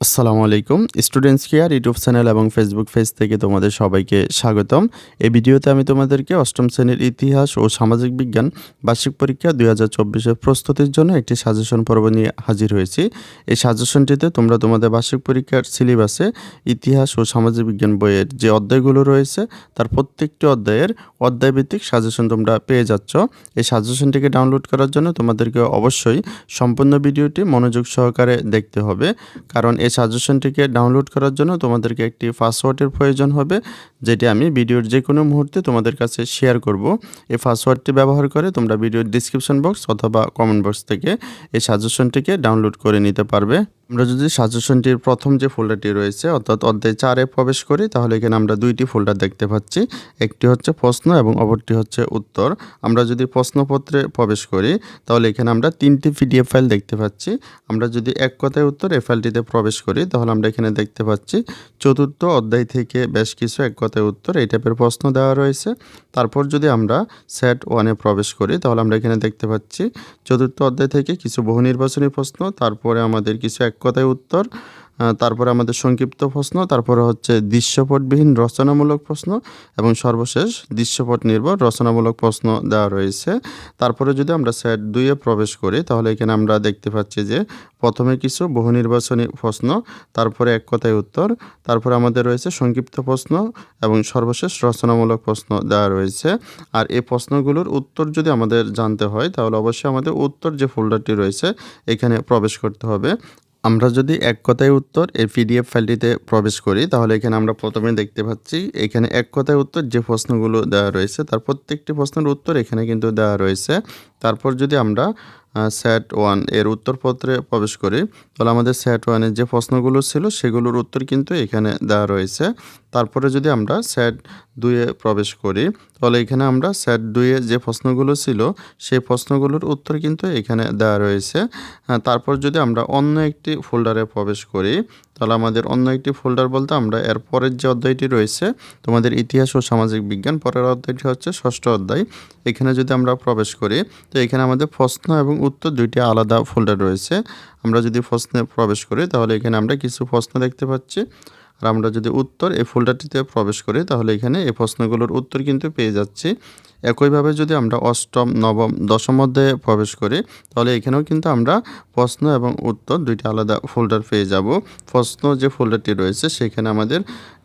আসসালামু আলাইকুম। Students care YouTube channel এবং ফেসবুক পেজ থেকে তোমাদের সবাইকে স্বাগতম। এই ভিডিওতে আমি তোমাদেরকে অষ্টম শ্রেণীর ইতিহাস ও সামাজিক বিজ্ঞান বার্ষিক পরীক্ষা ২০২৪ এর প্রস্তুতির জন্য একটি সাজেশন পর্ব নিয়ে হাজির হয়েছি। এই সাজেশনটিতে তোমরা তোমাদের বার্ষিক পরীক্ষার সিলেবাসে ইতিহাস ও সামাজিক বিজ্ঞান বইয়ের যে অধ্যায়গুলো রয়েছে তার প্রত্যেকটি অধ্যায়ের অধ্যায়ভিত্তিক সাজেশন তোমরা পেয়ে যাচ্ছ। এই সাজেশনটিকে ডাউনলোড করার জন্য তোমাদেরকে অবশ্যই সম্পূর্ণ ভিডিওটি মনোযোগ সহকারে দেখতে হবে, কারণ এই সাজেশনটিকে ডাউনলোড করার জন্য তোমাদেরকে একটি পাসওয়ার্ডের প্রয়োজন হবে, যেটি আমি ভিডিওর যে কোনো মুহূর্তে তোমাদের কাছে শেয়ার করব। এই পাসওয়ার্ডটি ব্যবহার করে তোমরা ভিডিওর ডিসক্রিপশন বক্স অথবা কমেন্ট বক্স থেকে এই সাজেশনটিকে ডাউনলোড করে নিতে পারবে। আমরা যদি সাজেশনটির প্রথম যে ফোল্ডারটি রয়েছে অর্থাৎ অধ্যায় 4-এ প্রবেশ করি, তাহলে এখানে আমরা দুইটি ফোল্ডার দেখতে পাচ্ছি। একটি হচ্ছে প্রশ্ন এবং অপরটি হচ্ছে উত্তর। আমরা যদি প্রশ্নপত্রে প্রবেশ করি তাহলে এখানে আমরা 3টি পিডিএফ ফাইল দেখতে পাচ্ছি। আমরা যদি এক কথায় উত্তর এই ফাইলটিতে প্রবেশ করি তাহলে আমরা এখানে দেখতে পাচ্ছি চতুর্থ অধ্যায় থেকে বেশ কিছু এক কথায় উত্তর এই টাইপের প্রশ্ন দেওয়া রয়েছে। তারপর যদি আমরা সেট 1-এ প্রবেশ করি তাহলে আমরা এখানে দেখতে পাচ্ছি চতুর্থ অধ্যায় থেকে কিছু বহু নির্বাচনী প্রশ্ন, তারপরে আমাদের কিছু এক কথায় উত্তর, তারপরে আমাদের সংক্ষিপ্ত প্রশ্ন, তারপরে হচ্ছে দৃশ্যপটবিহীন রচনামূলক প্রশ্ন এবং সর্বশেষ দৃশ্যপট নির্ভর রচনামূলক প্রশ্ন দেওয়া রয়েছে। তারপরে যদি আমরা সেট 2-এ প্রবেশ করি তাহলে এখানে আমরা দেখতে পাচ্ছি যে প্রথমে কিছু বহু নির্বাচনী প্রশ্ন, তারপরে এক কথায় উত্তর, তারপরে আমাদের রয়েছে সংক্ষিপ্ত প্রশ্ন এবং সর্বশেষ রচনামূলক প্রশ্ন দেওয়া রয়েছে। আর এই প্রশ্নগুলোর উত্তর যদি আমাদের জানতে হয় তাহলে অবশ্যই আমাদের উত্তর যে ফোল্ডারটি রয়েছে এখানে প্রবেশ করতে হবে। আমরা যদি এক কথায় উত্তর এই পিডিএফ ফাইলটিতে প্রবেশ করি তাহলে এখানে আমরা প্রথমে দেখতে পাচ্ছি এখানে এক কথায় উত্তর যে প্রশ্নগুলো দেওয়া রয়েছে তার প্রত্যেকটি প্রশ্নের উত্তর এখানে কিন্তু দেওয়া রয়েছে। তারপর যদি আমরা সেট 1 এর উত্তরপত্রে প্রবেশ করি তাহলে আমাদের সেট 1-এর যে প্রশ্নগুলো ছিল সেগুলোর উত্তর কিন্তু এখানে দেওয়া রয়েছে। তারপরে যদি আমরা সেট 2-এ প্রবেশ করি তাহলে এখানে আমরা সেট 2-এ যে প্রশ্নগুলো ছিল সেই প্রশ্নগুলোর উত্তর কিন্তু এখানে দেওয়া রয়েছে। তারপর যদি আমরা অন্য একটি ফোল্ডারে প্রবেশ করি তাহলে আমাদের অন্য একটি ফোল্ডার বলতে আমরা এর পরের যে অধ্যায়টি রয়েছে তোমাদের ইতিহাস ও সামাজিক বিজ্ঞান, পরের অধ্যায়টি হচ্ছে ষষ্ঠ অধ্যায়। এখানে যদি আমরা প্রবেশ করি তো এখানে আমাদের প্রশ্ন এবং উত্তর দুইটি আলাদা ফোল্ডার রয়েছে। আমরা যদি প্রশ্নে প্রবেশ করি তাহলে এখানে আমরা কিছু প্রশ্ন দেখতে পাচ্ছি, আর আমরা যদি উত্তর এই ফোল্ডারটিতে প্রবেশ করি তাহলে এখানে এই প্রশ্নগুলোর উত্তর কিন্তু পেয়ে যাচ্ছি। একইভাবে যদি আমরা অষ্টম, নবম, দশম অধ্যায়ে প্রবেশ করি তাহলে এখানেও কিন্তু আমরা প্রশ্ন এবং উত্তর দুইটি আলাদা ফোল্ডার পেয়ে যাব। প্রশ্ন যে ফোল্ডারটি রয়েছে সেখানে আমাদের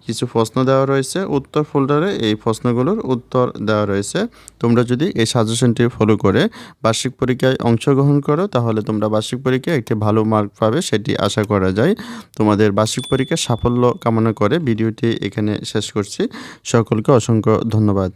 কিছু প্রশ্ন দেওয়া রয়েছে, উত্তর ফোল্ডারে এই প্রশ্নগুলোর উত্তর দেওয়া রয়েছে। তোমরা যদি এই সাজেশনটি ফলো করে বার্ষিক পরীক্ষায় অংশগ্রহণ করো তাহলে তোমরা বার্ষিক পরীক্ষায় একটি ভালো মার্ক পাবে, সেটি আশা করা যায়। তোমাদের বার্ষিক পরীক্ষার সাফল্য কামনা করে ভিডিওটি এখানে শেষ করছি। সকলকে অসংখ্য ধন্যবাদ।